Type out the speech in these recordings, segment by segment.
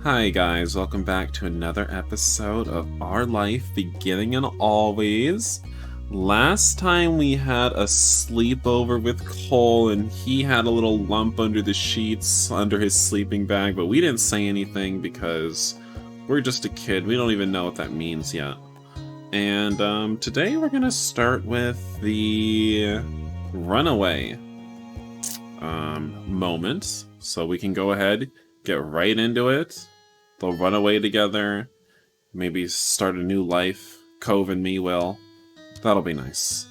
Hi guys, welcome back to another episode of Our Life Beginning and Always. Last time we had a sleepover with Cole and he had a little lump under the sheets under his sleeping bag, but we didn't say anything because we're just a kid. We don't even know what that means yet. And today we're gonna start with the runaway moment. So we can go ahead, get right into it. They'll run away together, maybe start a new life. Cove and me will. That'll be nice.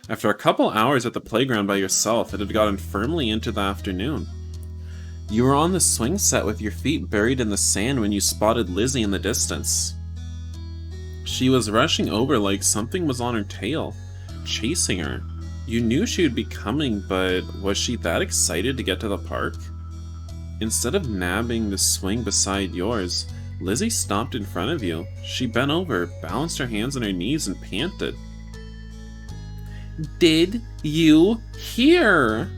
After a couple hours at the playground by yourself, it had gotten firmly into the afternoon. You were on the swing set with your feet buried in the sand when you spotted Lizzie in the distance. She was rushing over like something was on her tail, chasing her. You knew she would be coming, but was she that excited to get to the park? Instead of nabbing the swing beside yours, Lizzie stopped in front of you. She bent over, balanced her hands on her knees, and panted. Did you hear?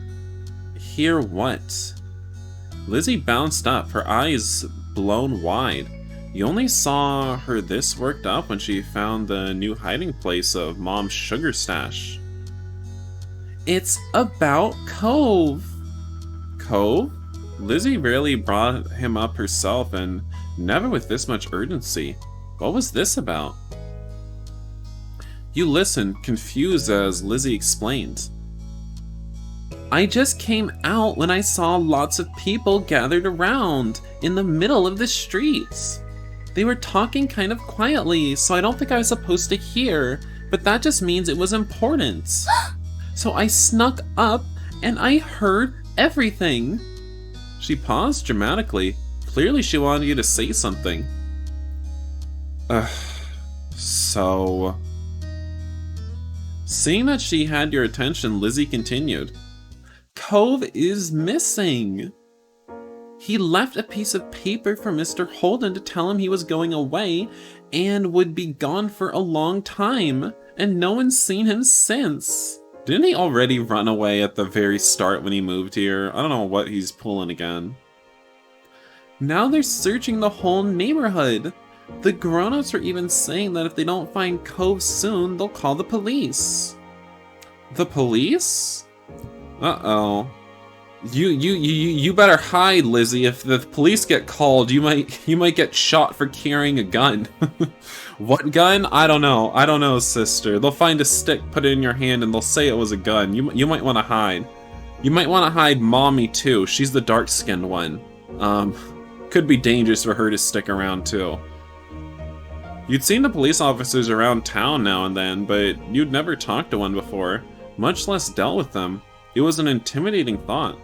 Hear what? Lizzie bounced up, her eyes blown wide. You only saw her this worked up when she found the new hiding place of Mom's sugar stash. It's about Cove. Cove? Lizzie rarely brought him up herself, and never with this much urgency. What was this about? You listened, confused as Lizzie explained. I just came out when I saw lots of people gathered around in the middle of the streets. They were talking kind of quietly, so I don't think I was supposed to hear, but that just means it was important. So I snuck up and I heard everything. She paused dramatically. Clearly she wanted you to say something. So... Seeing that she had your attention, Lizzie continued. Cove is missing. He left a piece of paper for Mr. Holden to tell him he was going away and would be gone for a long time, and no one's seen him since. Didn't he already run away at the very start when he moved here? I don't know what he's pulling again. Now they're searching the whole neighborhood. The grown-ups are even saying that if they don't find Cove soon, they'll call the police. The police? Uh-oh. You better hide, Lizzie. If the police get called, you might get shot for carrying a gun. What gun? I don't know, sister. They'll find a stick, put it in your hand, and they'll say it was a gun. You might want to hide. You might want to hide Mommy too. She's the dark-skinned one. Could be dangerous for her to stick around too. You'd seen the police officers around town now and then, but you'd never talked to one before, much less dealt with them. It was an intimidating thought.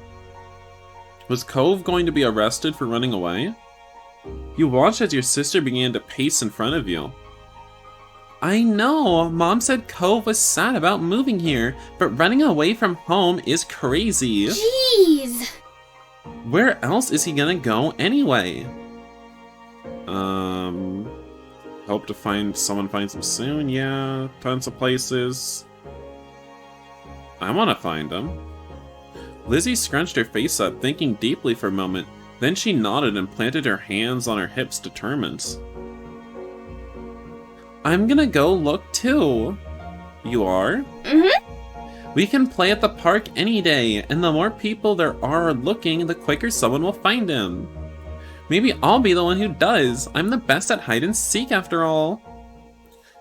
Was Cove going to be arrested for running away? You watched as your sister began to pace in front of you. I know, Mom said Cove was sad about moving here, but running away from home is crazy. Jeez! Where else is he gonna go anyway? Hope to someone finds him soon, yeah, tons of places. I wanna find him. Lizzie scrunched her face up, thinking deeply for a moment. Then she nodded and planted her hands on her hips, determined. I'm gonna go look too. You are? Mm-hmm. We can play at the park any day, and the more people there are looking, the quicker someone will find him. Maybe I'll be the one who does. I'm the best at hide and seek after all.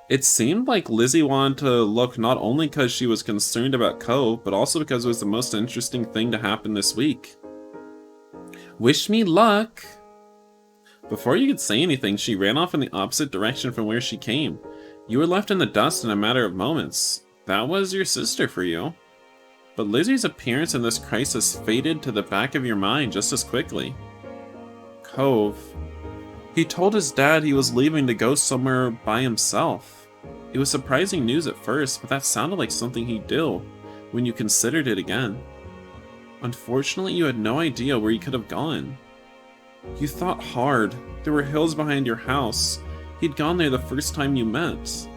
It seemed like Lizzie wanted to look not only because she was concerned about Cove, but also because it was the most interesting thing to happen this week. Wish me luck! Before you could say anything, she ran off in the opposite direction from where she came. You were left in the dust in a matter of moments. That was your sister for you. But Lizzie's appearance in this crisis faded to the back of your mind just as quickly. Cove. He told his dad he was leaving to go somewhere by himself. It was surprising news at first, but that sounded like something he'd do, when you considered it again. Unfortunately, you had no idea where he could have gone. You thought hard. There were hills behind your house. He'd gone there the first time you met.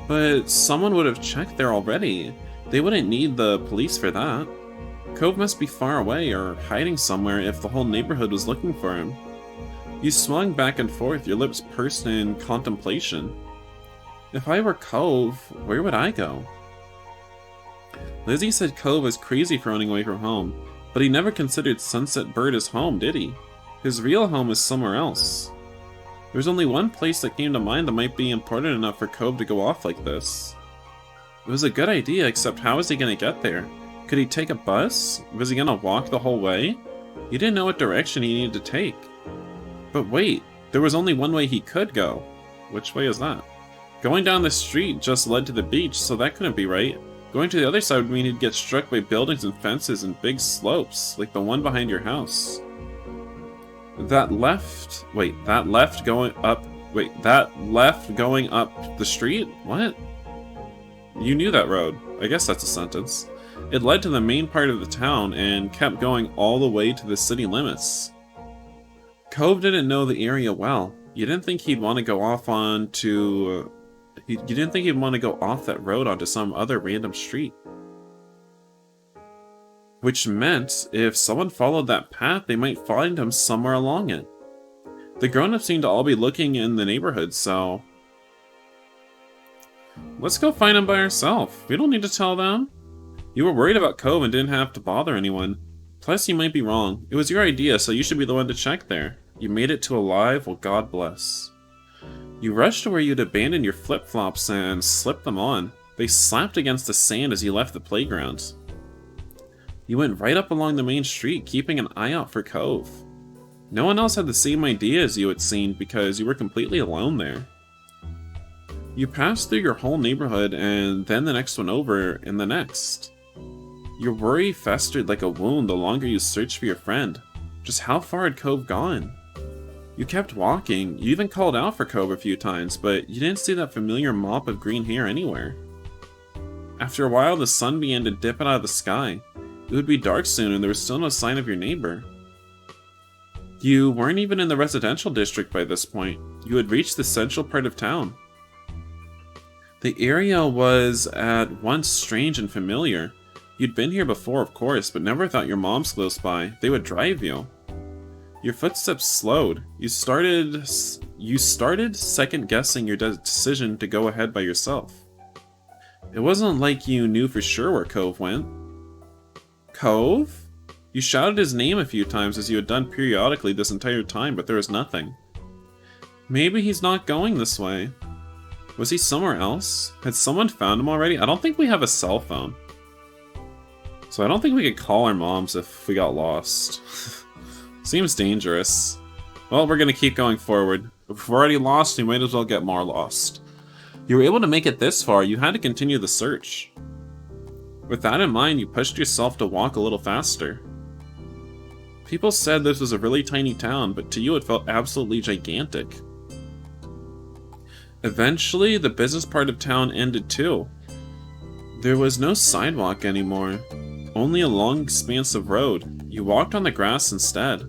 But someone would have checked there already. They wouldn't need the police for that. Cove must be far away or hiding somewhere if the whole neighborhood was looking for him. You swung back and forth, your lips pursed in contemplation. If I were Cove, where would I go? Lizzie said Cove was crazy for running away from home, but he never considered Sunset Bird his home, did he? His real home is somewhere else. There's only one place that came to mind that might be important enough for Cove to go off like this. It was a good idea, except how was he going to get there? Could he take a bus? Was he going to walk the whole way? He didn't know what direction he needed to take. But wait, there was only one way he could go. Which way is that? Going down the street just led to the beach, so that couldn't be right. Going to the other side would mean he'd get struck by buildings and fences and big slopes, like the one behind your house. That left going up the street? What? You knew that road. I guess that's a sentence. It led to the main part of the town and kept going all the way to the city limits. Cove didn't know the area well. You didn't think he'd want to go off onto... You didn't think he'd want to go off that road onto some other random street. Which meant, if someone followed that path, they might find him somewhere along it. The grown-ups seemed to all be looking in the neighborhood, so... Let's go find him by ourselves. We don't need to tell them. You were worried about Cove and didn't have to bother anyone. Plus, you might be wrong. It was your idea, so you should be the one to check there. You made it to alive, well, God bless. You rushed to where you'd abandoned your flip-flops and slipped them on. They slapped against the sand as you left the playground. You went right up along the main street, keeping an eye out for Cove. No one else had the same idea as you, it seemed, because you were completely alone there. You passed through your whole neighborhood, and then the next one over, and the next. Your worry festered like a wound the longer you searched for your friend. Just how far had Cove gone? You kept walking. You even called out for Cove a few times, but you didn't see that familiar mop of green hair anywhere. After a while, the sun began to dip out of the sky. It would be dark soon, and there was still no sign of your neighbor. You weren't even in the residential district by this point. You had reached the central part of town. The area was at once strange and familiar. You'd been here before, of course, but never thought your mom's close by. They would drive you. Your footsteps slowed. You started second-guessing your decision to go ahead by yourself. It wasn't like you knew for sure where Cove went. Cove? You shouted his name a few times as you had done periodically this entire time, but there was nothing. Maybe he's not going this way. Was he somewhere else? Had someone found him already? I don't think we have a cell phone. So I don't think we could call our moms if we got lost. Seems dangerous. Well, we're gonna keep going forward. If we're already lost, we might as well get more lost. You were able to make it this far, you had to continue the search. With that in mind, you pushed yourself to walk a little faster. People said this was a really tiny town, but to you it felt absolutely gigantic. Eventually, the business part of town ended too. There was no sidewalk anymore, only a long expanse of road. You walked on the grass instead.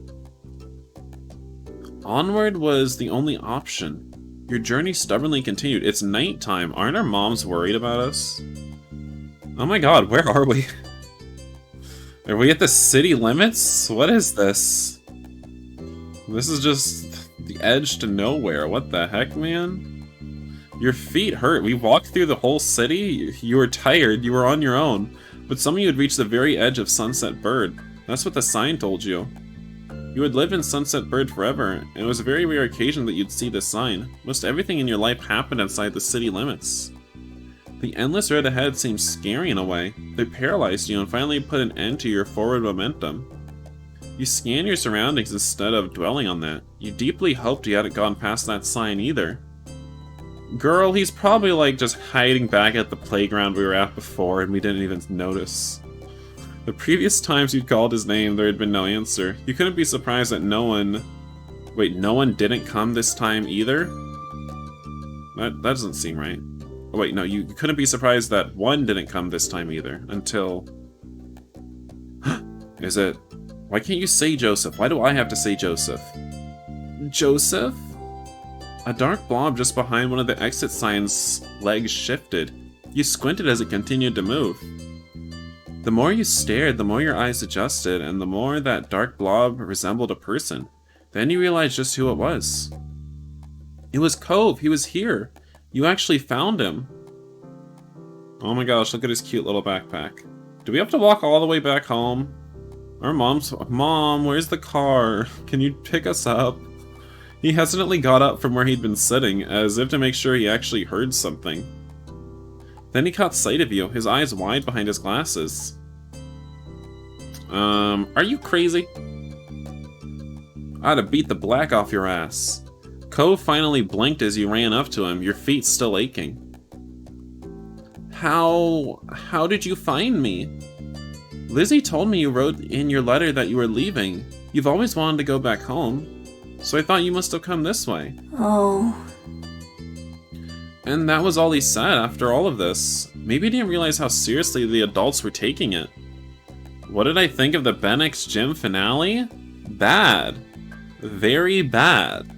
Onward was the only option. Your journey stubbornly continued. It's nighttime. Aren't our moms worried about us? Oh my god, where are we? Are we at the city limits? What is this? This is just the edge to nowhere. What the heck, man? Your feet hurt. We walked through the whole city. You were tired. You were on your own. But some of you had reached the very edge of Sunset Bird. That's what the sign told you. You had lived in Sunset Bird forever, and it was a very rare occasion that you'd see this sign. Most everything in your life happened outside the city limits. The endless road ahead seemed scary in a way. They paralyzed you and finally put an end to your forward momentum. You scanned your surroundings instead of dwelling on that. You deeply hoped you hadn't gone past that sign either. Girl, he's probably like just hiding back at the playground we were at before and we didn't even notice. The previous times you'd called his name, there had been no answer. You couldn't be surprised that no one didn't come this time either? That doesn't seem right. Oh, wait, no, you couldn't be surprised that one didn't come this time either, until... Is it... Why can't you say Joseph? Why do I have to say Joseph? Joseph? A dark blob just behind one of the exit signs' legs shifted. You squinted as it continued to move. The more you stared, the more your eyes adjusted, and the more that dark blob resembled a person. They Then you realize just who it was. It was Cove. He was here. You actually found him. Oh my gosh, look at his cute little backpack. Do we have to walk all the way back home? Our Mom, where's the car? Can you pick us up? He hesitantly got up from where he'd been sitting, as if to make sure he actually heard something. Then he caught sight of you, his eyes wide behind his glasses. Are you crazy? I'd have beat the black off your ass. Cove finally blinked as you ran up to him, your feet still aching. How did you find me? Lizzie told me you wrote in your letter that you were leaving. You've always wanted to go back home, so I thought you must have come this way. Oh. And that was all he said after all of this. Maybe he didn't realize how seriously the adults were taking it. What did I think of the Ben X Gym finale? Bad. Very bad.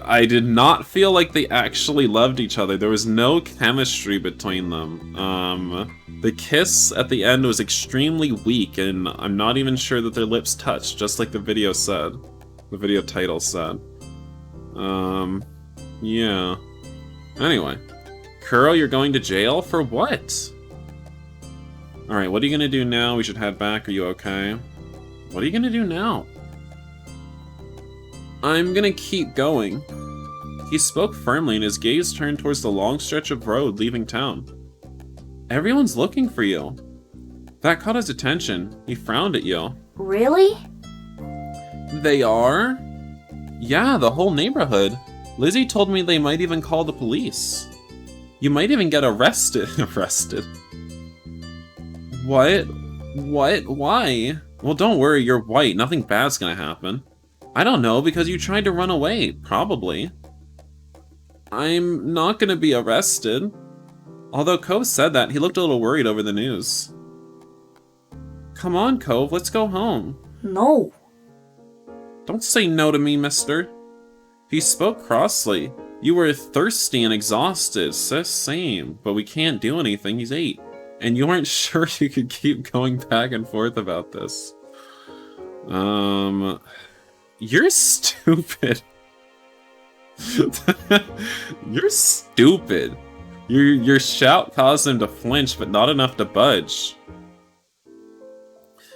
I did not feel like they actually loved each other. There was no chemistry between them. The kiss at the end was extremely weak, and I'm not even sure that their lips touched, just like the video said. The video title said. Yeah. Anyway. Kuro, you're going to jail? For what? Alright, what are you gonna do now? We should head back. Are you okay? What are you gonna do now? I'm gonna keep going. He spoke firmly and his gaze turned towards the long stretch of road leaving town. Everyone's looking for you. That caught his attention. He frowned at you. Really? They are? Yeah, the whole neighborhood. Lizzie told me they might even call the police. You might even get arrested. Arrested? What? What? Why? Well, don't worry, you're white. Nothing bad's gonna happen. I don't know, because you tried to run away, probably. I'm not gonna be arrested. Although Cove said that, he looked a little worried over the news. Come on, Cove, let's go home. No. Don't say no to me, mister. He spoke crossly. You were thirsty and exhausted, same, but we can't do anything, he's 8. And you aren't sure you could keep going back and forth about this. You're stupid. You're stupid. Your shout caused him to flinch, but not enough to budge.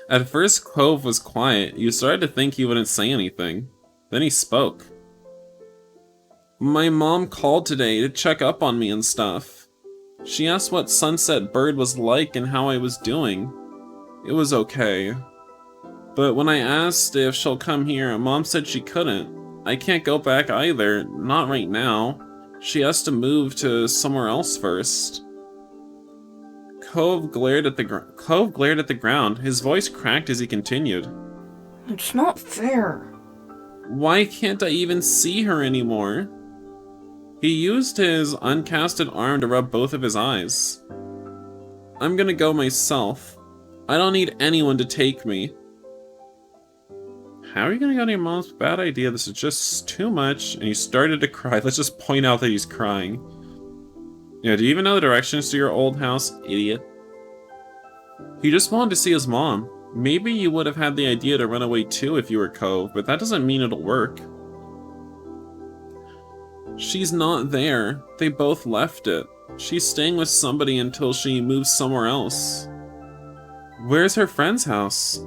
At first, Cove was quiet. You started to think he wouldn't say anything. Then he spoke. My mom called today to check up on me and stuff. She asked what Sunset Bird was like and how I was doing. It was okay. But when I asked if she'll come here, Mom said she couldn't. I can't go back either, not right now. She has to move to somewhere else first. Cove glared at the ground. His voice cracked as he continued. It's not fair. Why can't I even see her anymore? He used his uncasted arm to rub both of his eyes. I'm gonna go myself. I don't need anyone to take me. How are you gonna go to your mom's? Bad idea. This is just too much. And he started to cry. Let's just point out that he's crying. Yeah, do you even know the directions to your old house, idiot? He just wanted to see his mom. Maybe you would have had the idea to run away too if you were Cove, but that doesn't mean it'll work. She's not there. They both left it. She's staying with somebody until she moves somewhere else. Where's her friend's house?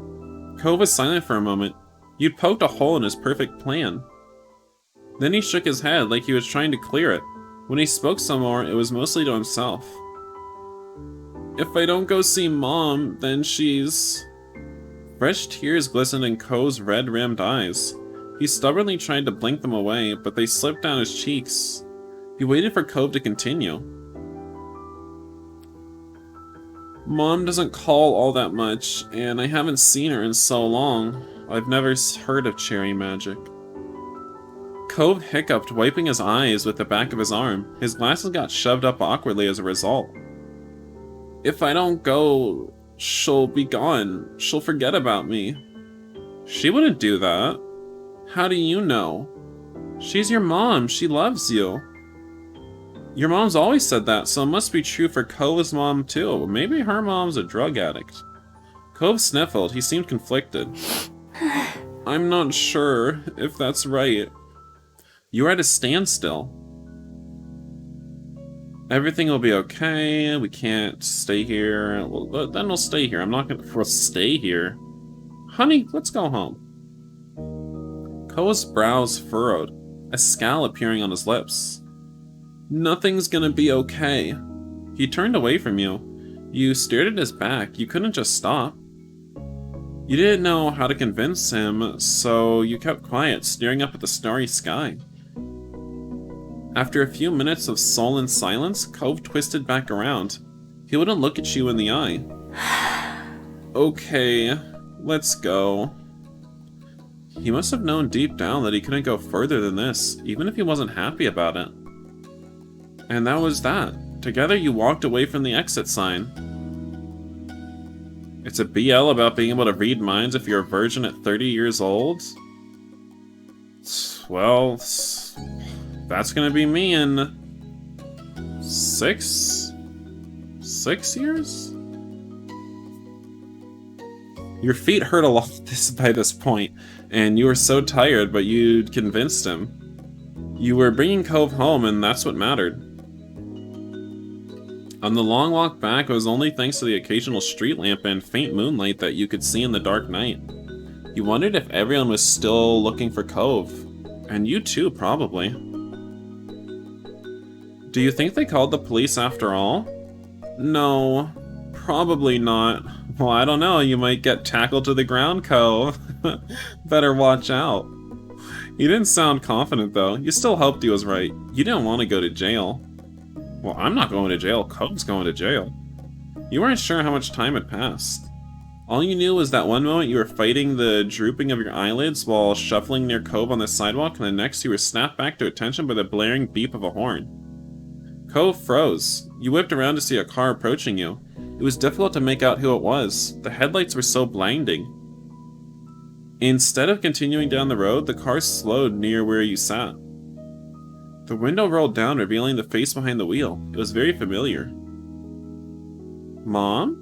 Cove was silent for a moment. You'd poked a hole in his perfect plan. Then he shook his head like he was trying to clear it. When he spoke some more, it was mostly to himself. If I don't go see Mom, then she's... Fresh tears glistened in Cove's red-rimmed eyes. He stubbornly tried to blink them away, but they slipped down his cheeks. He waited for Cove to continue. Mom doesn't call all that much, and I haven't seen her in so long. I've never heard of cherry magic. Cove hiccuped, wiping his eyes with the back of his arm. His glasses got shoved up awkwardly as a result. If I don't go, she'll be gone. She'll forget about me. She wouldn't do that. How do you know? She's your mom. She loves you. Your mom's always said that, so it must be true for Cove's mom too. Maybe her mom's a drug addict. Cove sniffled. He seemed conflicted. I'm not sure if that's right. You are at a standstill. Everything will be okay. We can't stay here. Well, then we'll stay here. I'm not gonna... We'll stay here. Honey, let's go home. Cove's brows furrowed, a scowl appearing on his lips. Nothing's gonna be okay. He turned away from you. You stared at his back. You couldn't just stop. You didn't know how to convince him, so you kept quiet, staring up at the starry sky. After a few minutes of sullen silence, Cove twisted back around. He wouldn't look at you in the eye. Okay, let's go. He must have known deep down that he couldn't go further than this, even if he wasn't happy about it. And that was that. Together you walked away from the exit sign. It's a BL about being able to read minds if you're a virgin at 30 years old? Well, that's gonna be me in 6 years? Your feet hurt a lot by this point, and you were so tired, but you'd convinced him. You were bringing Cove home, and that's what mattered. On the long walk back, it was only thanks to the occasional street lamp and faint moonlight that you could see in the dark night. You wondered if everyone was still looking for Cove. And you too, probably. Do you think they called the police after all? No, probably not. Well, I don't know, you might get tackled to the ground, Cove. Better watch out. You didn't sound confident, though. You still hoped he was right. You didn't want to go to jail. Well, I'm not going to jail. Cove's going to jail. You weren't sure how much time had passed. All you knew was that one moment you were fighting the drooping of your eyelids while shuffling near Cove on the sidewalk, and the next you were snapped back to attention by the blaring beep of a horn. Cove froze. You whipped around to see a car approaching you. It was difficult to make out who it was. The headlights were so blinding. Instead of continuing down the road, the car slowed near where you sat. The window rolled down, revealing the face behind the wheel. It was very familiar. Mom?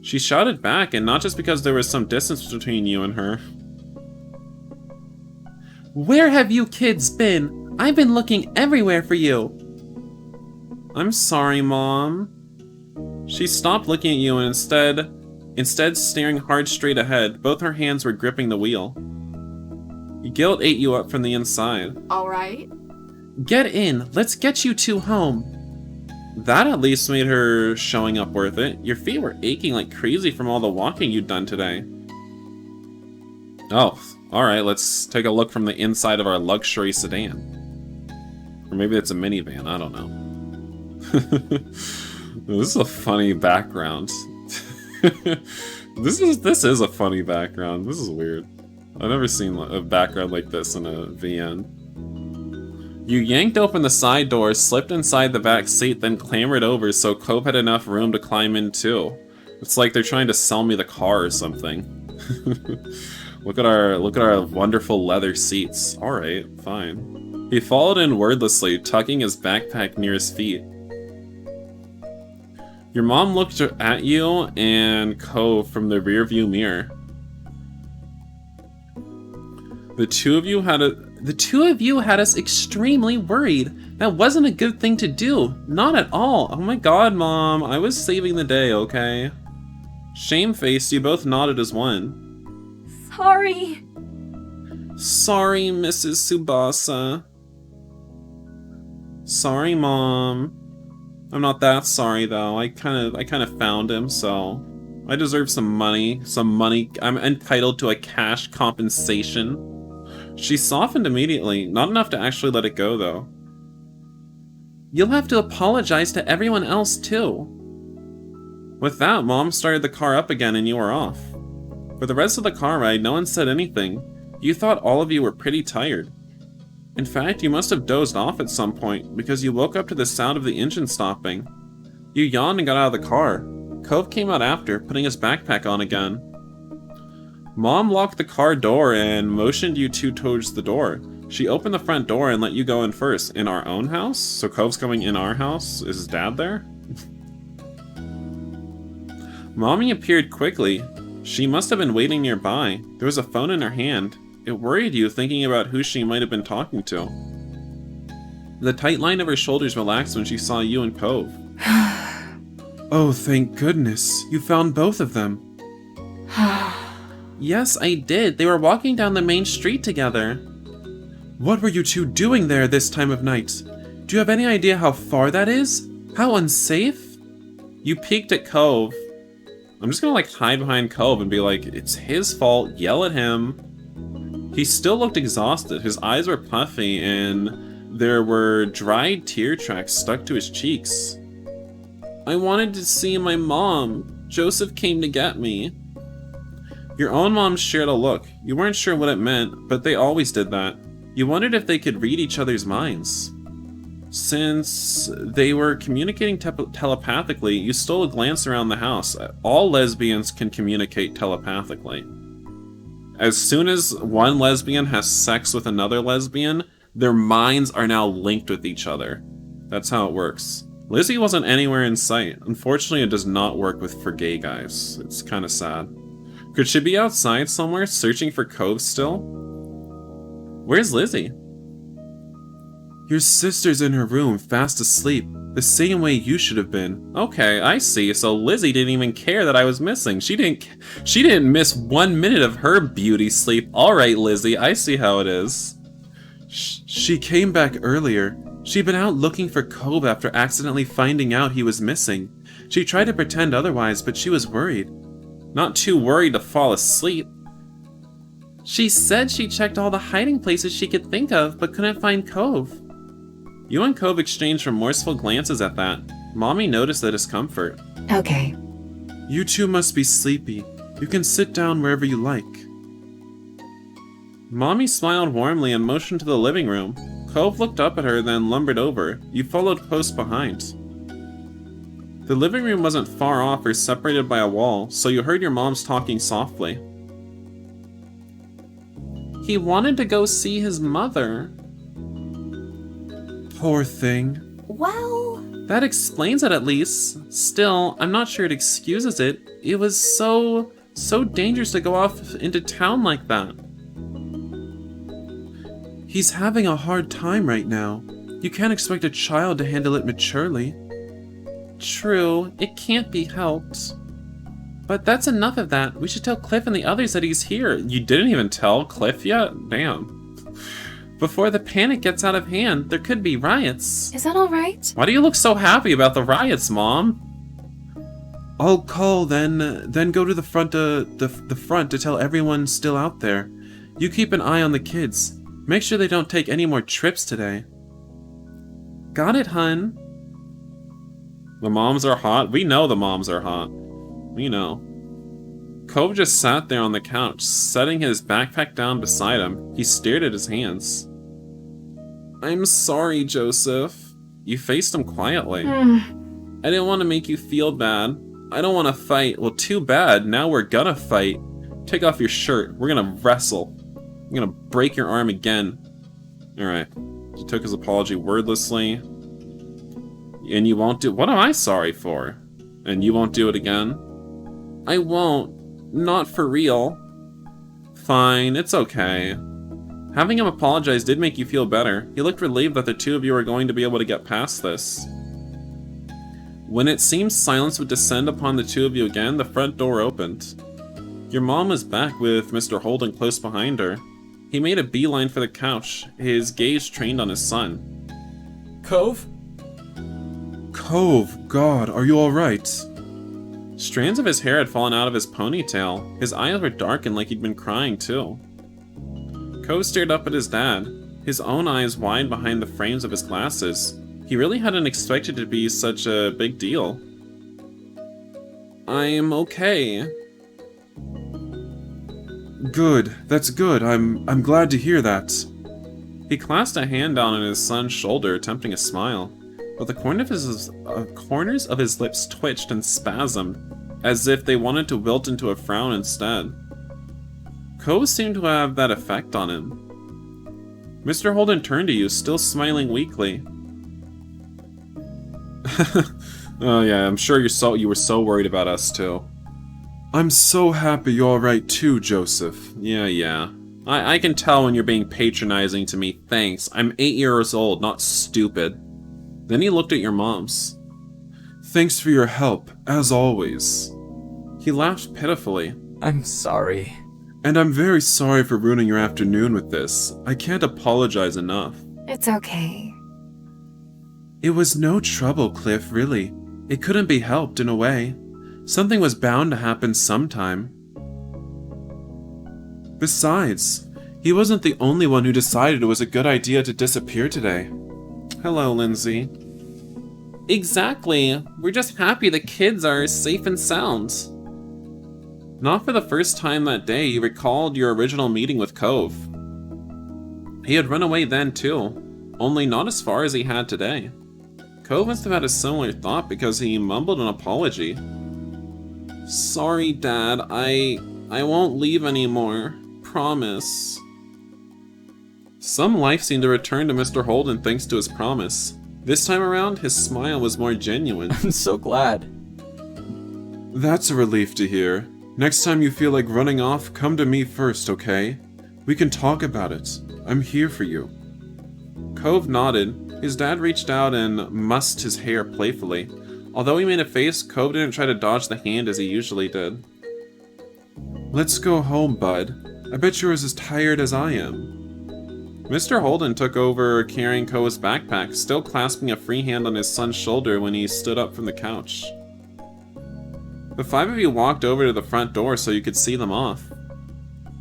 She shouted back, and not just because there was some distance between you and her. Where have you kids been? I've been looking everywhere for you. I'm sorry, Mom. She stopped looking at you and instead staring hard straight ahead. Both her hands were gripping the wheel. Guilt ate you up from the inside. All right. Get in. Let's get you two home. That at least made her showing up worth it. Your feet were aching like crazy from all the walking you'd done today. Oh, alright, let's take a look from the inside of our luxury sedan. Or maybe it's a minivan, I don't know. This is a funny background. This is a funny background. This is weird. I've never seen a background like this in a VN. You yanked open the side door, slipped inside the back seat, then clambered over so Cove had enough room to climb in too. It's like they're trying to sell me the car or something. Look at our wonderful leather seats. Alright, fine. He followed in wordlessly, tucking his backpack near his feet. Your mom looked at you and Cove from the rearview mirror. The two of you had us extremely worried. That wasn't a good thing to do. Not at all. Oh my god, Mom. I was saving the day, okay? Shamefaced, you both nodded as one. Sorry. Sorry, Mrs. Tsubasa. Sorry, Mom. I'm not that sorry, though. I kind of found him, so I deserve some money. I'm entitled to a cash compensation. She softened immediately, not enough to actually let it go, though. You'll have to apologize to everyone else, too. With that, Mom started the car up again and you were off. For the rest of the car ride, no one said anything. You thought all of you were pretty tired. In fact, you must have dozed off at some point, because you woke up to the sound of the engine stopping. You yawned and got out of the car. Cove came out after, putting his backpack on again. Mom locked the car door and motioned you two towards the door. She opened the front door and let you go in first. In our own house? So Cove's going in our house? Is his dad there? Mommy appeared quickly. She must have been waiting nearby. There was a phone in her hand. It worried you, thinking about who she might have been talking to. The tight line of her shoulders relaxed when she saw you and Cove. Oh, thank goodness. You found both of them. Yes, I did. They were walking down the main street together. What were you two doing there this time of night? Do you have any idea how far that is? How unsafe? You peeked at Cove. I'm just gonna hide behind Cove and be like, it's his fault, yell at him. He still looked exhausted. His eyes were puffy and there were dried tear tracks stuck to his cheeks. I wanted to see my mom. Joseph came to get me. Your own mom shared a look. You weren't sure what it meant, but they always did that. You wondered if they could read each other's minds. Since they were communicating telepathically, you stole a glance around the house. All lesbians can communicate telepathically. As soon as one lesbian has sex with another lesbian, their minds are now linked with each other. That's how it works. Lizzie wasn't anywhere in sight. Unfortunately, it does not work for gay guys. It's kind of sad. Could she be outside somewhere, searching for Cove still? Where's Lizzie? Your sister's in her room, fast asleep. The same way you should have been. Okay, I see. So Lizzie didn't even care that I was missing. She didn't miss 1 minute of her beauty sleep. Alright, Lizzie, I see how it is. She came back earlier. She'd been out looking for Cove after accidentally finding out he was missing. She tried to pretend otherwise, but she was worried. Not too worried to fall asleep. She said she checked all the hiding places she could think of, but couldn't find Cove. You and Cove exchanged remorseful glances at that. Mommy noticed the discomfort. Okay. You two must be sleepy. You can sit down wherever you like. Mommy smiled warmly and motioned to the living room. Cove looked up at her, then lumbered over. You followed close behind. The living room wasn't far off or separated by a wall, so you heard your mom's talking softly. He wanted to go see his mother. Poor thing. Well... That explains it at least. Still, I'm not sure it excuses it. It was so dangerous to go off into town like that. He's having a hard time right now. You can't expect a child to handle it maturely. True, it can't be helped. But that's enough of that. We should tell Cliff and the others that he's here. You didn't even tell Cliff yet? Damn. Before the panic gets out of hand, there could be riots. Is that alright? Why do you look so happy about the riots, Mom? I'll call, then go to the front to tell everyone still out there. You keep an eye on the kids. Make sure they don't take any more trips today. Got it, hun. The moms are hot? We know the moms are hot. We know. Cove just sat there on the couch, setting his backpack down beside him. He stared at his hands. I'm sorry, Joseph. You faced him quietly. I didn't want to make you feel bad. I don't want to fight. Well, too bad. Now we're gonna fight. Take off your shirt. We're gonna wrestle. I'm gonna break your arm again. Alright. He took his apology wordlessly. And you won't do— What am I sorry for? And you won't do it again? I won't. Not for real. Fine, it's okay. Having him apologize did make you feel better. He looked relieved that the two of you were going to be able to get past this. When it seemed silence would descend upon the two of you again, the front door opened. Your mom was back with Mr. Holden close behind her. He made a beeline for the couch, his gaze trained on his son. Cove? Cove, God, are you alright? Strands of his hair had fallen out of his ponytail. His eyes were darkened like he'd been crying too. Cove stared up at his dad, his own eyes wide behind the frames of his glasses. He really hadn't expected it to be such a big deal. I'm okay. Good, that's good. I'm glad to hear that. He clasped a hand down on his son's shoulder, attempting a smile, but the corners of his lips twitched and spasmed, as if they wanted to wilt into a frown instead. Cove seemed to have that effect on him. Mr. Holden turned to you, still smiling weakly. Oh yeah, I'm sure you were so worried about us too. I'm so happy you're alright too, Joseph. Yeah. I can tell when you're being patronizing to me, thanks. I'm 8 years old, not stupid. Then he looked at your mom's. Thanks for your help, as always. He laughed pitifully. I'm sorry. And I'm very sorry for ruining your afternoon with this. I can't apologize enough. It's okay. It was no trouble, Cliff, really. It couldn't be helped in a way. Something was bound to happen sometime. Besides, he wasn't the only one who decided it was a good idea to disappear today. Hello, Lindsay. Exactly. We're just happy the kids are safe and sound. Not for the first time that day, you recalled your original meeting with Cove. He had run away then too, only not as far as he had today. Cove must have had a similar thought because he mumbled an apology. Sorry, Dad. I won't leave anymore. Promise. Some life seemed to return to Mr. Holden thanks to his promise. This time around, his smile was more genuine. I'm so glad. That's a relief to hear. Next time you feel like running off, come to me first, okay? We can talk about it. I'm here for you. Cove nodded. His dad reached out and mussed his hair playfully. Although he made a face, Cove didn't try to dodge the hand as he usually did. Let's go home, bud. I bet you're as tired as I am. Mr. Holden took over carrying Cove's backpack, still clasping a free hand on his son's shoulder when he stood up from the couch. The 5 of you walked over to the front door so you could see them off.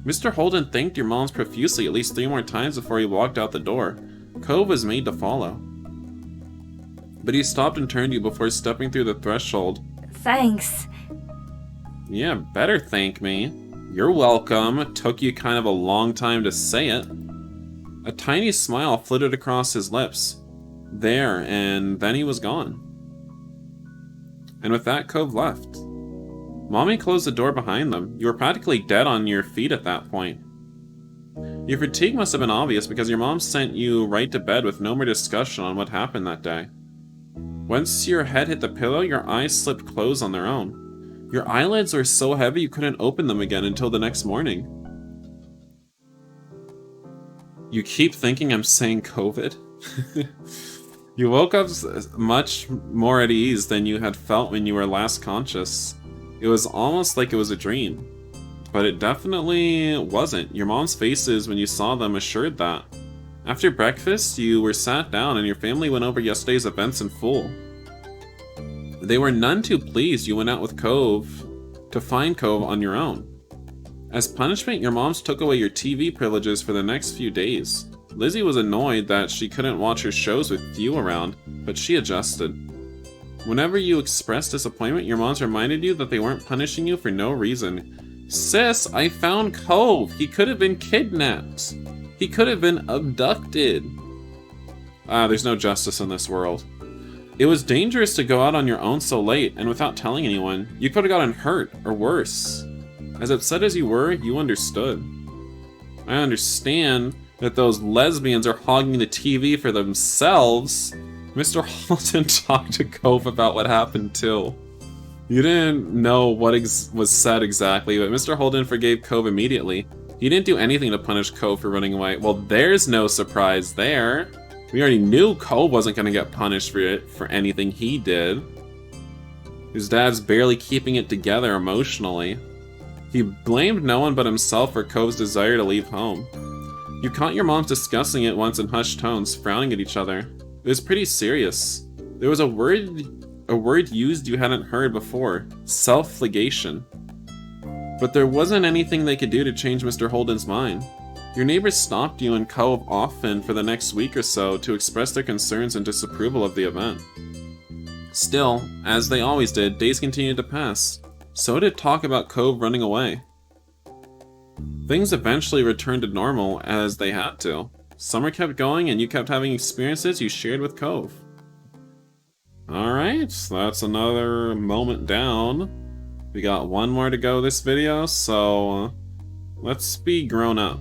Mr. Holden thanked your moms profusely at least 3 more times before he walked out the door. Cove was made to follow. But he stopped and turned to you before stepping through the threshold. Thanks. Yeah, better thank me. You're welcome. It took you kind of a long time to say it. A tiny smile flitted across his lips. There, and then he was gone. And with that, Cove left. Mommy closed the door behind them. You were practically dead on your feet at that point. Your fatigue must have been obvious because your mom sent you right to bed with no more discussion on what happened that day. Once your head hit the pillow, your eyes slipped closed on their own. Your eyelids were so heavy you couldn't open them again until the next morning. You keep thinking I'm saying COVID? You woke up much more at ease than you had felt when you were last conscious. It was almost like it was a dream. But it definitely wasn't. Your mom's faces when you saw them assured that. After breakfast, you were sat down and your family went over yesterday's events in full. They were none too pleased you went out with Cove to find Cove on your own. As punishment, your moms took away your TV privileges for the next few days. Lizzie was annoyed that she couldn't watch her shows with you around, but she adjusted. Whenever you expressed disappointment, your moms reminded you that they weren't punishing you for no reason. Sis, I found Cove. He could have been kidnapped. He could have been abducted. There's no justice in this world. It was dangerous to go out on your own so late and without telling anyone. You could have gotten hurt, or worse. As upset as you were, you understood. I understand that those lesbians are hogging the TV for themselves. Mr. Holden talked to Cove about what happened too. You didn't know what was said exactly, but Mr. Holden forgave Cove immediately. He didn't do anything to punish Cove for running away. Well, there's no surprise there. We already knew Cove wasn't going to get punished for anything he did. His dad's barely keeping it together emotionally. He blamed no one but himself for Cove's desire to leave home. You caught your moms discussing it once in hushed tones, frowning at each other. It was pretty serious. There was a word used you hadn't heard before, self-flagellation. But there wasn't anything they could do to change Mr. Holden's mind. Your neighbors stopped you and Cove often for the next week or so to express their concerns and disapproval of the event. Still, as they always did, days continued to pass. So did talk about Cove running away. Things eventually returned to normal as they had to. Summer kept going and you kept having experiences you shared with Cove. Alright, that's another moment down. We got one more to go this video, so let's be grown up.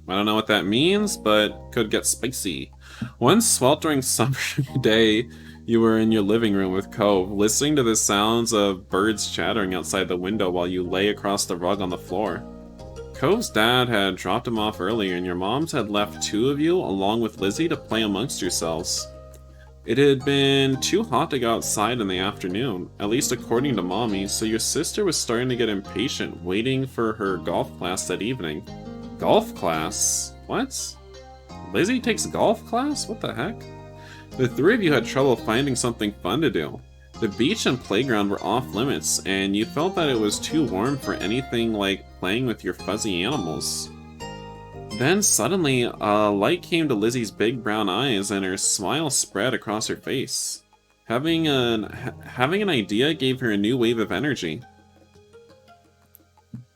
I don't know what that means, but could get spicy. One sweltering summer day, you were in your living room with Cove, listening to the sounds of birds chattering outside the window while you lay across the rug on the floor. Cove's dad had dropped him off earlier, and your moms had left two of you, along with Lizzie, to play amongst yourselves. It had been too hot to go outside in the afternoon, at least according to Mommy, so your sister was starting to get impatient, waiting for her golf class that evening. Golf class? What? Lizzie takes golf class? What the heck? The three of you had trouble finding something fun to do. The beach and playground were off limits, and you felt that it was too warm for anything like playing with your fuzzy animals. Then suddenly, a light came to Lizzie's big brown eyes and her smile spread across her face. Having an idea gave her a new wave of energy.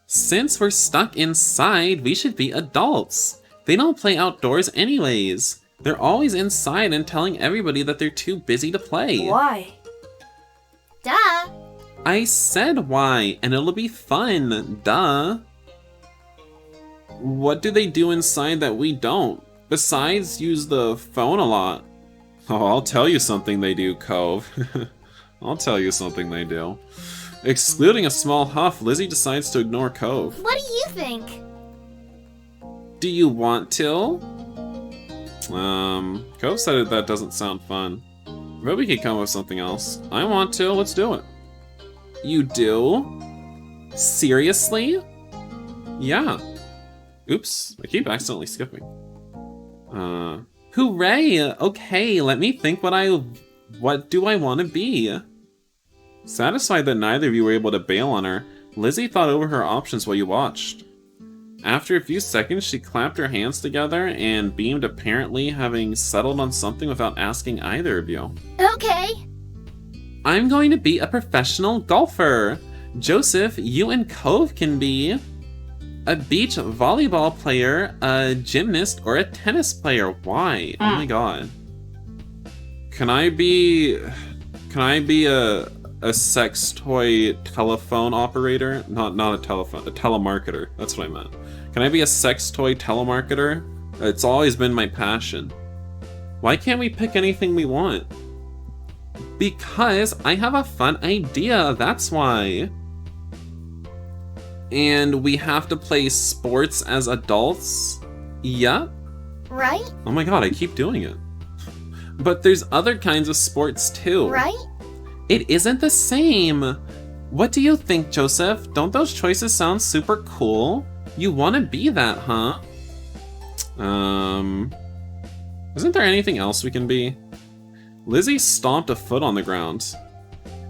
Since we're stuck inside, we should be adults. They don't play outdoors anyways. They're always inside and telling everybody that they're too busy to play. Why? Duh. I said why, and it'll be fun, duh. What do they do inside that we don't? Besides use the phone a lot. Oh, I'll tell you something they do, Cove. I'll tell you something they do. Excluding a small huff, Lizzie decides to ignore Cove. What do you think? Do you want to? Cove said that doesn't sound fun. But we could come up with something else. I want to, let's do it. You do? Seriously? Yeah. Oops, I keep accidentally skipping. Hooray! Okay, let me think what do I want to be? Satisfied that neither of you were able to bail on her, Lizzie thought over her options while you watched. After a few seconds, she clapped her hands together and beamed, apparently having settled on something without asking either of you. Okay. I'm going to be a professional golfer. Joseph, you and Cove can be a beach volleyball player, a gymnast, or a tennis player. Why? Oh my god. Can I be a sex toy telephone operator? Not a telephone, a telemarketer. That's what I meant. Can I be a sex toy telemarketer? It's always been my passion. Why can't we pick anything we want? Because I have a fun idea, that's why. And we have to play sports as adults? Yep. Right? Oh my god, I keep doing it. But there's other kinds of sports too. Right? It isn't the same. What do you think, Joseph? Don't those choices sound super cool? You want to be that, huh? Isn't there anything else we can be? Lizzie stomped a foot on the ground.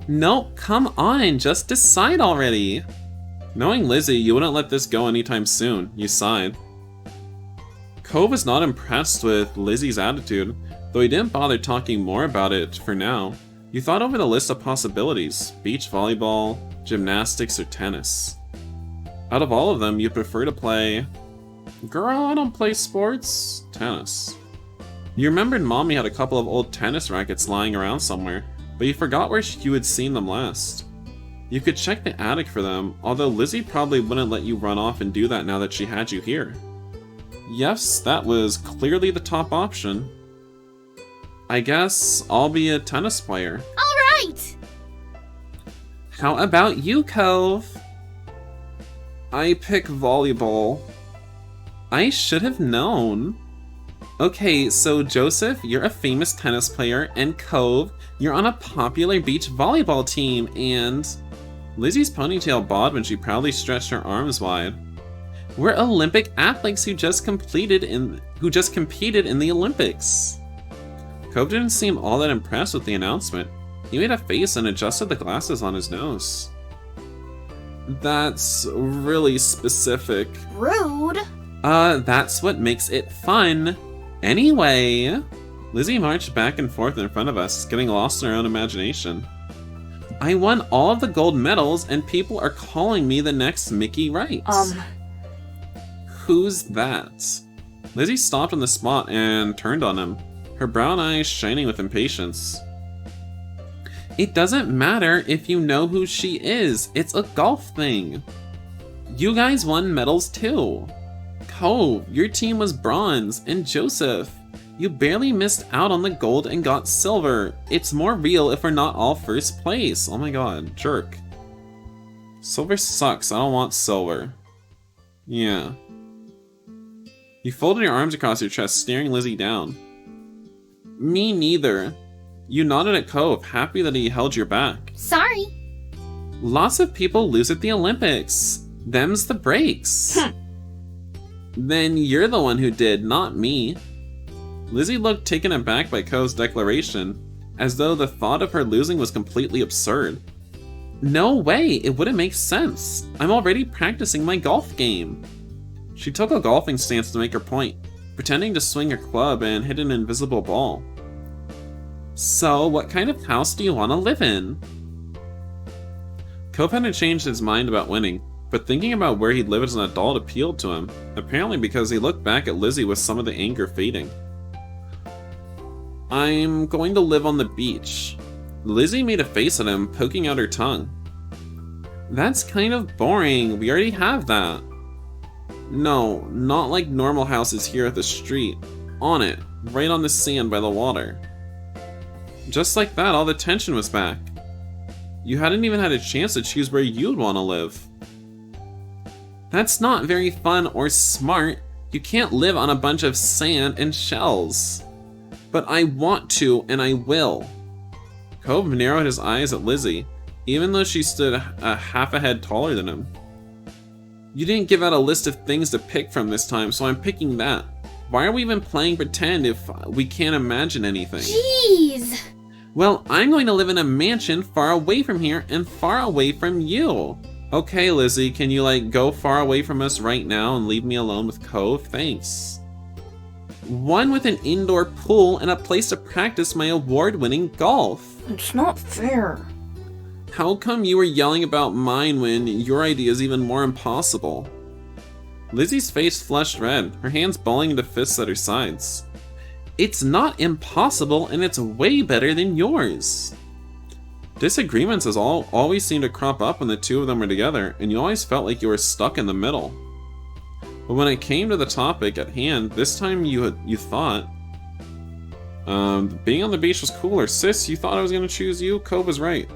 Nope, come on, just decide already. Knowing Lizzie, you wouldn't let this go anytime soon. You sighed. Cove was not impressed with Lizzie's attitude, though he didn't bother talking more about it for now. You thought over the list of possibilities: beach volleyball, gymnastics, or tennis. Out of all of them, you prefer to play... Girl, I don't play sports. Tennis. You remembered Mommy had a couple of old tennis rackets lying around somewhere, but you forgot where you had seen them last. You could check the attic for them, although Lizzie probably wouldn't let you run off and do that now that she had you here. Yes, that was clearly the top option. I guess I'll be a tennis player. Alright! How about you, Cove? I pick volleyball. I should have known. Okay, so Joseph, you're a famous tennis player, and Cove, you're on a popular beach volleyball team, and... Lizzie's ponytail bobbed when she proudly stretched her arms wide. We're Olympic athletes who just competed in the Olympics. Cove didn't seem all that impressed with the announcement. He made a face and adjusted the glasses on his nose. That's really specific. Rude. That's what makes it fun. Anyway, Lizzie marched back and forth in front of us, getting lost in her own imagination. I won all of the gold medals, and people are calling me the next Mickey Wright. Who's that? Lizzie stopped on the spot and turned on him, her brown eyes shining with impatience. It doesn't matter if you know who she is. It's a golf thing. You guys won medals too. Cove, your team was bronze, and Joseph, you barely missed out on the gold and got silver. It's more real if we're not all first place. Oh my god, jerk. Silver sucks, I don't want silver. Yeah. You folded your arms across your chest, staring Lizzie down. Me neither. You nodded at Cove, happy that he held your back. Sorry. Lots of people lose at the Olympics. Them's the breaks. Then you're the one who did, not me. Lizzie looked taken aback by Cove's declaration, as though the thought of her losing was completely absurd. No way, it wouldn't make sense. I'm already practicing my golf game. She took a golfing stance to make her point, pretending to swing her club and hit an invisible ball. So, what kind of house do you want to live in? Cove hadn't changed his mind about winning, but thinking about where he'd live as an adult appealed to him, apparently because he looked back at Lizzie with some of the anger fading. I'm going to live on the beach. Lizzie made a face at him, poking out her tongue. That's kind of boring, we already have that. No, not like normal houses here at the street. On it, right on the sand by the water. Just like that, all the tension was back. You hadn't even had a chance to choose where you'd want to live. That's not very fun or smart. You can't live on a bunch of sand and shells. But I want to, and I will. Cove narrowed his eyes at Lizzie, even though she stood a half a head taller than him. You didn't give out a list of things to pick from this time, so I'm picking that. Why are we even playing pretend if we can't imagine anything? Jeez. Well, I'm going to live in a mansion far away from here and far away from you. Okay, Lizzie, can you go far away from us right now and leave me alone with Cove? Thanks. One with an indoor pool and a place to practice my award-winning golf. It's not fair. How come you were yelling about mine when your idea is even more impossible? Lizzie's face flushed red, her hands balling into fists at her sides. It's not impossible, and it's way better than yours. Disagreements always seemed to crop up when the two of them were together, and you always felt like you were stuck in the middle. But when it came to the topic at hand, this time you thought, being on the beach was cooler. Sis, you thought I was going to choose you? Cove was right.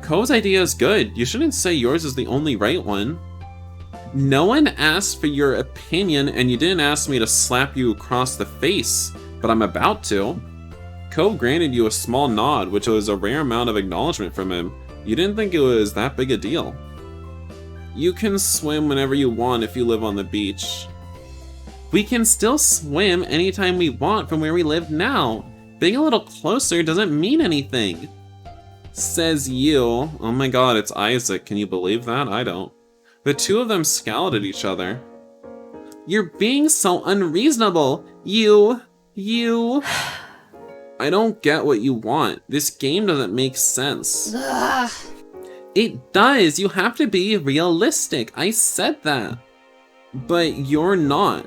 Cove's idea is good. You shouldn't say yours is the only right one. No one asked for your opinion, and you didn't ask me to slap you across the face, but I'm about to. Cove granted you a small nod, which was a rare amount of acknowledgement from him. You didn't think it was that big a deal. You can swim whenever you want if you live on the beach. We can still swim anytime we want from where we live now. Being a little closer doesn't mean anything. Says you. Oh my god, it's Isaac. Can you believe that? I don't. The two of them scowled at each other. You're being so unreasonable. You. I don't get what you want. This game doesn't make sense. Ugh. It does. You have to be realistic. I said that. But you're not.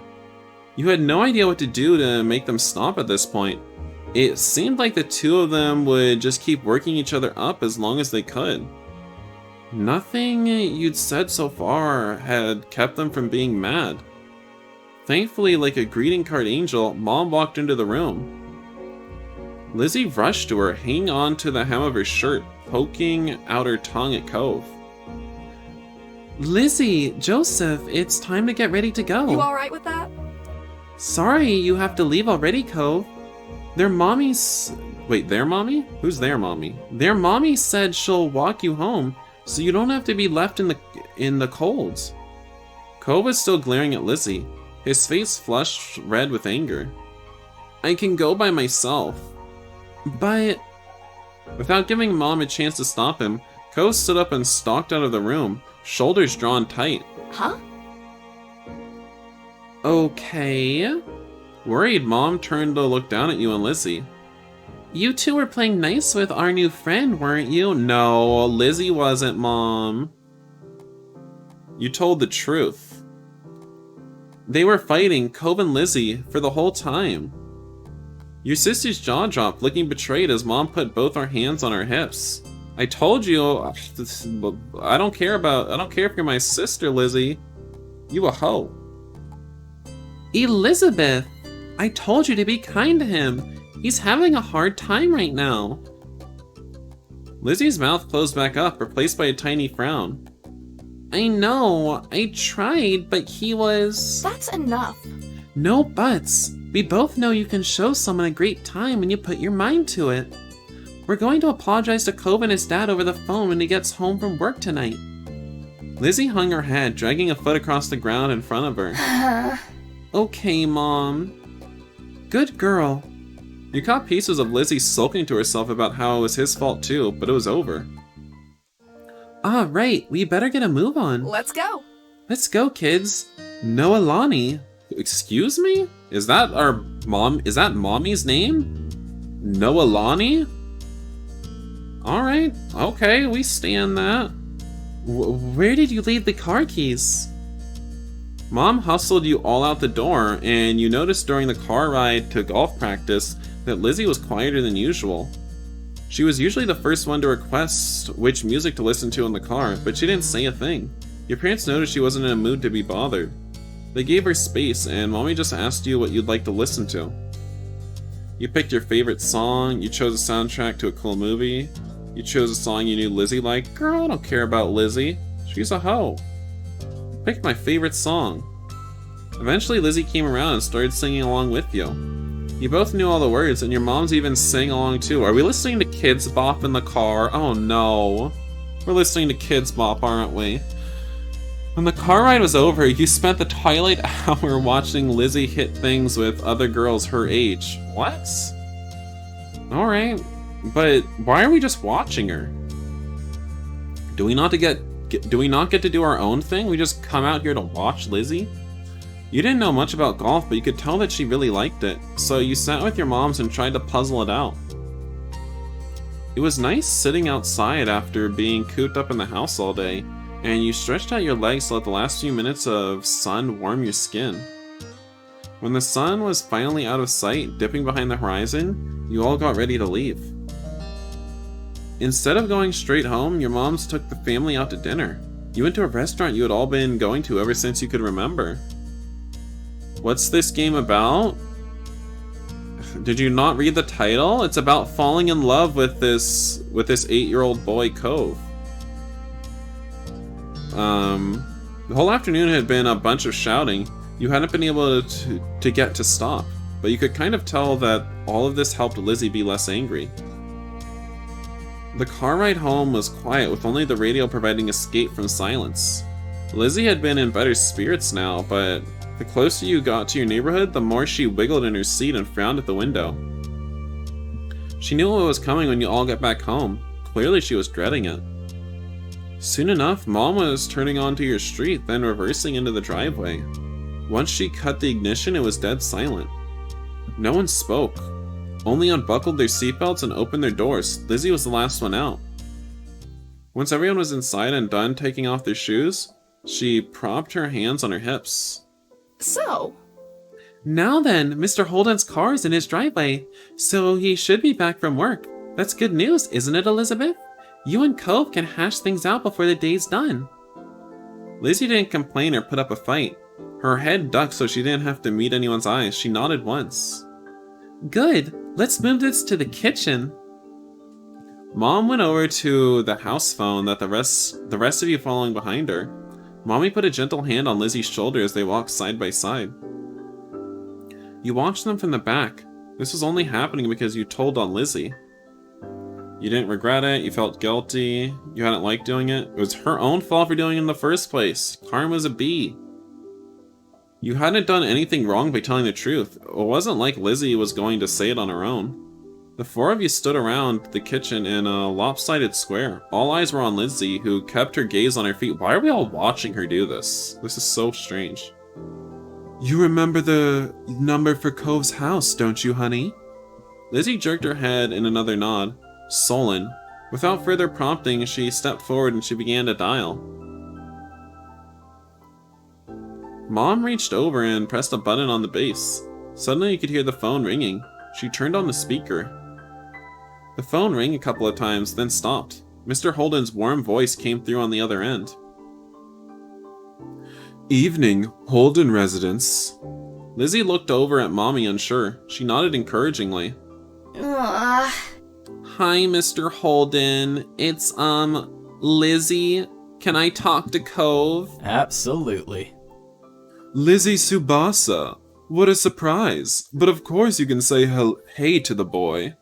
You had no idea what to do to make them stop at this point. It seemed like the two of them would just keep working each other up as long as they could. Nothing you'd said so far had kept them from being mad. Thankfully, like a greeting card angel, Mom walked into the room. Lizzie rushed to her, hanging on to the hem of her shirt, poking out her tongue at Cove. Lizzie, Joseph, it's time to get ready to go. You alright with that? Sorry, you have to leave already, Cove. Their mommy? Who's their mommy? Their mommy said she'll walk you home, so you don't have to be left in the cold. Cove was still glaring at Lizzie, his face flushed red with anger. I can go by myself. But... Without giving Mom a chance to stop him, Cove stood up and stalked out of the room, shoulders drawn tight. Huh? Okay. Worried, Mom turned to look down at you and Lizzie. You two were playing nice with our new friend, weren't you? No, Lizzie wasn't, Mom. You told the truth. They were fighting, Cove and Lizzie, for the whole time. Your sister's jaw dropped, looking betrayed as Mom put both her hands on her hips. I told you, I don't care if you're my sister, Lizzie. You a hoe. Elizabeth! I told you to be kind to him. He's having a hard time right now. Lizzie's mouth closed back up, replaced by a tiny frown. I know, I tried, but he was... That's enough. No buts. We both know you can show someone a great time when you put your mind to it. We're going to apologize to Cove and his dad over the phone when he gets home from work tonight. Lizzie hung her head, dragging a foot across the ground in front of her. Okay, Mom. Good girl. You caught pieces of Lizzie sulking to herself about how it was his fault too, but it was over. Ah, right, we better get a move on. Let's go. Let's go, kids. Noah Lonnie. Excuse me? Is that our mom? Is that Mommy's name? Noah Lonnie? Alright, okay, we stand that. Where did you leave the car keys? Mom hustled you all out the door, and you noticed during the car ride to golf practice that Lizzie was quieter than usual. She was usually the first one to request which music to listen to in the car, but she didn't say a thing. Your parents noticed she wasn't in a mood to be bothered. They gave her space, and Mommy just asked you what you'd like to listen to. You picked your favorite song, you chose a soundtrack to a cool movie, you chose a song you knew Lizzie liked. Girl, I don't care about Lizzie. She's a hoe. Picked my favorite song. Eventually Lizzie came around and started singing along with you. You both knew all the words, and your moms even sang along too. Are we listening to Kids Bop in the car? Oh no. We're listening to Kids Bop, aren't we? When the car ride was over, you spent the twilight hour watching Lizzie hit things with other girls her age. What? Alright, but why are we just watching her? Do we not get to do our own thing? We just come out here to watch Lizzie? You didn't know much about golf, but you could tell that she really liked it, so you sat with your moms and tried to puzzle it out. It was nice sitting outside after being cooped up in the house all day, and you stretched out your legs to let the last few minutes of sun warm your skin. When the sun was finally out of sight, dipping behind the horizon, you all got ready to leave. Instead of going straight home, your moms took the family out to dinner. You went to a restaurant you had all been going to ever since you could remember. What's this game about? Did you not read the title? It's about falling in love with this 8-year-old boy, Cove. The whole afternoon had been a bunch of shouting. You hadn't been able to get to stop, but you could kind of tell that all of this helped Lizzie be less angry. The car ride home was quiet, with only the radio providing escape from silence. Lizzie had been in better spirits now, but the closer you got to your neighborhood, the more she wiggled in her seat and frowned at the window. She knew what was coming when you all got back home. Clearly she was dreading it. Soon enough, Mom was turning onto your street, then reversing into the driveway. Once she cut the ignition, it was dead silent. No one spoke. Only unbuckled their seatbelts and opened their doors. Lizzie was the last one out. Once everyone was inside and done taking off their shoes, she propped her hands on her hips. So, Now then, Mr. Holden's car is in his driveway, so he should be back from work. That's good news, isn't it, Elizabeth? You and Cove can hash things out before the day's done. Lizzie didn't complain or put up a fight. Her head ducked so she didn't have to meet anyone's eyes. She nodded once. Good. Let's move this to the kitchen. Mom went over to the house phone, that the rest of you following behind her. Mommy put a gentle hand on Lizzie's shoulder as they walked side by side. You watched them from the back. This was only happening because you told on Lizzie. You didn't regret it, you felt guilty, you hadn't liked doing it. It was her own fault for doing it in the first place. Karma's a bee. You hadn't done anything wrong by telling the truth. It wasn't like Lizzie was going to say it on her own. The four of you stood around the kitchen in a lopsided square. All eyes were on Lizzie, who kept her gaze on her feet. Why are we all watching her do this? This is so strange. You remember the number for Cove's house, don't you, honey? Lizzie jerked her head in another nod. Sullen. Without further prompting, she stepped forward and she began to dial. Mom reached over and pressed a button on the base. Suddenly you could hear the phone ringing. She turned on the speaker. The phone rang a couple of times, then stopped. Mr. Holden's warm voice came through on the other end. Evening, Holden residence. Lizzie looked over at Mommy unsure. She nodded encouragingly. Ugh. Hi, Mr. Holden. It's, Lizzie. Can I talk to Cove? Absolutely. Lizzie Tsubasa. What a surprise. But of course you can say hey to the boy.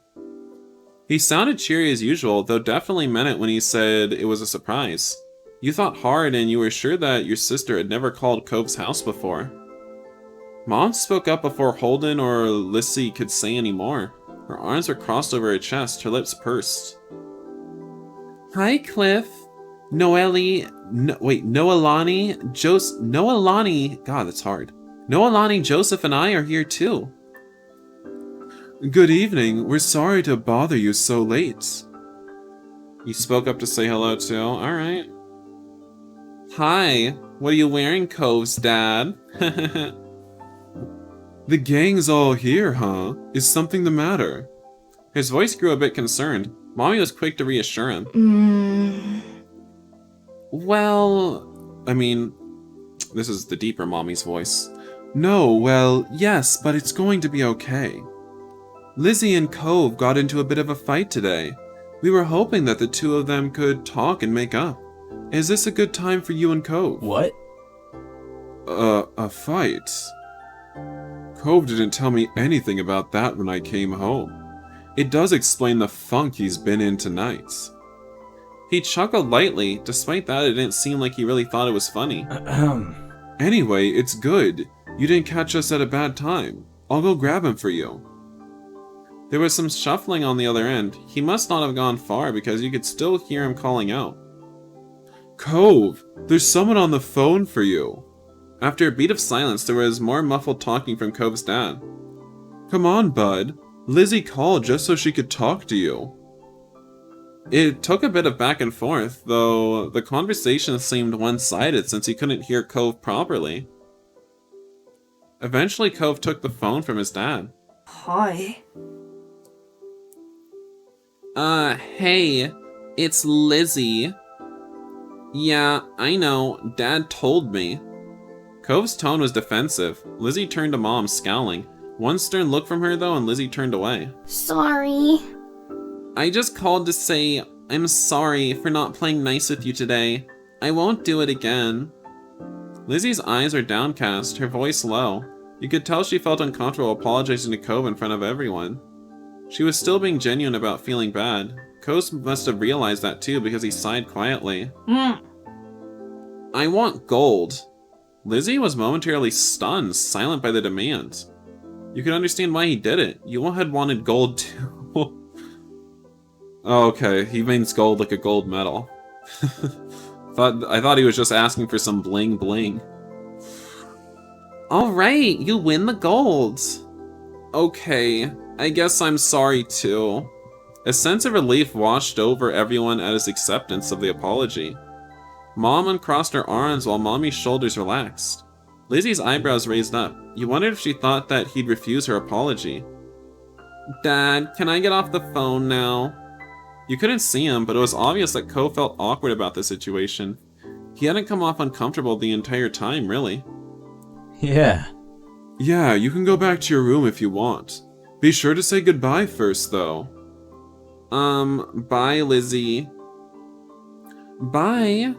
He sounded cheery as usual, though definitely meant it when he said it was a surprise. You thought hard and you were sure that your sister had never called Cove's house before. Mom spoke up before Holden or Lizzie could say any more. Her arms were crossed over her chest, her lips pursed. Hi, Cliff. Noelani, God, that's hard. Noelani, Joseph, and I are here too. Good evening. We're sorry to bother you so late. You spoke up to say hello too? Alright. Hi, what are you wearing, Cove's dad? The gang's all here, huh? Is something the matter? His voice grew a bit concerned. Mommy was quick to reassure him. Well, I mean, this is the deeper Mommy's voice. No, well, yes, but it's going to be okay. Lizzie and Cove got into a bit of a fight today. We were hoping that the two of them could talk and make up. Is this a good time for you and Cove? What? A fight? Cove didn't tell me anything about that when I came home. It does explain the funk he's been in tonight. He chuckled lightly. Despite that, it didn't seem like he really thought it was funny. Anyway, it's good. You didn't catch us at a bad time. I'll go grab him for you. There was some shuffling on the other end. He must not have gone far because you could still hear him calling out. Cove, there's someone on the phone for you. After a beat of silence, there was more muffled talking from Cove's dad. Come on, bud. Lizzie called just so she could talk to you. It took a bit of back and forth, though the conversation seemed one-sided since he couldn't hear Cove properly. Eventually, Cove took the phone from his dad. Hi. Hey, it's Lizzie. Yeah, I know, Dad told me. Cove's tone was defensive. Lizzie turned to Mom, scowling. One stern look from her, though, and Lizzie turned away. Sorry. I just called to say I'm sorry for not playing nice with you today. I won't do it again. Lizzie's eyes were downcast, her voice low. You could tell she felt uncomfortable apologizing to Cove in front of everyone. She was still being genuine about feeling bad. Cove must have realized that too because he sighed quietly. I want gold. Lizzie was momentarily stunned, silent by the demand. You could understand why he did it. You had wanted gold too. Oh, okay, he means gold like a gold medal. I thought he was just asking for some bling bling. Alright, you win the gold. Okay, I guess I'm sorry too. A sense of relief washed over everyone at his acceptance of the apology. Mom uncrossed her arms while Mommy's shoulders relaxed. Lizzie's eyebrows raised up. You wondered if she thought that he'd refuse her apology. Dad, can I get off the phone now? You couldn't see him, but it was obvious that Cove felt awkward about the situation. He hadn't come off uncomfortable the entire time, really. Yeah. Yeah, you can go back to your room if you want. Be sure to say goodbye first, though. Bye, Lizzie. Bye.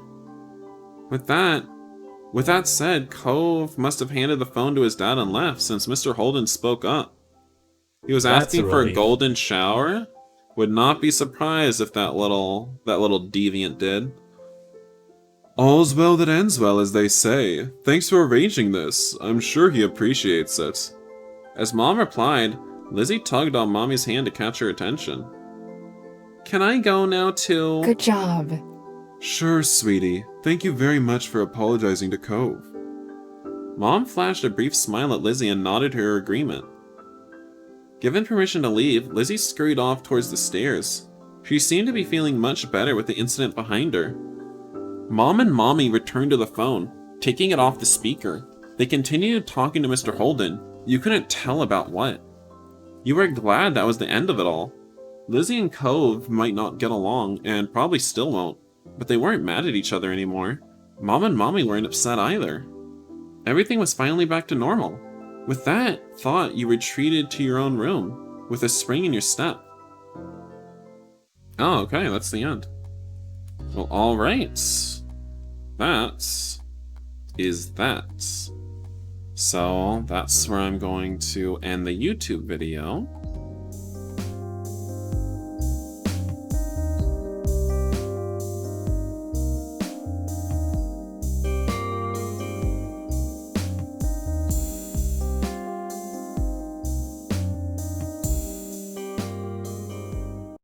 With that said, Cove must have handed the phone to his dad and left since Mr. Holden spoke up. He was asking for a golden shower? Would not be surprised if that little deviant did. All's well that ends well, as they say. Thanks for arranging this. I'm sure he appreciates it. As Mom replied, Lizzie tugged on Mommy's hand to catch her attention. Can I go now too? Good job. Sure, sweetie. Thank you very much for apologizing to Cove. Mom flashed a brief smile at Lizzie and nodded her agreement. Given permission to leave, Lizzie scurried off towards the stairs. She seemed to be feeling much better with the incident behind her. Mom and Mommy returned to the phone, taking it off the speaker. They continued talking to Mr. Holden. You couldn't tell about what. You were glad that was the end of it all. Lizzie and Cove might not get along, and probably still won't, but they weren't mad at each other anymore. Mom and Mommy weren't upset either. Everything was finally back to normal. With that thought, you retreated to your own room, with a spring in your step. Oh, okay, that's the end. Well, alright. That is that. So, that's where I'm going to end the YouTube video.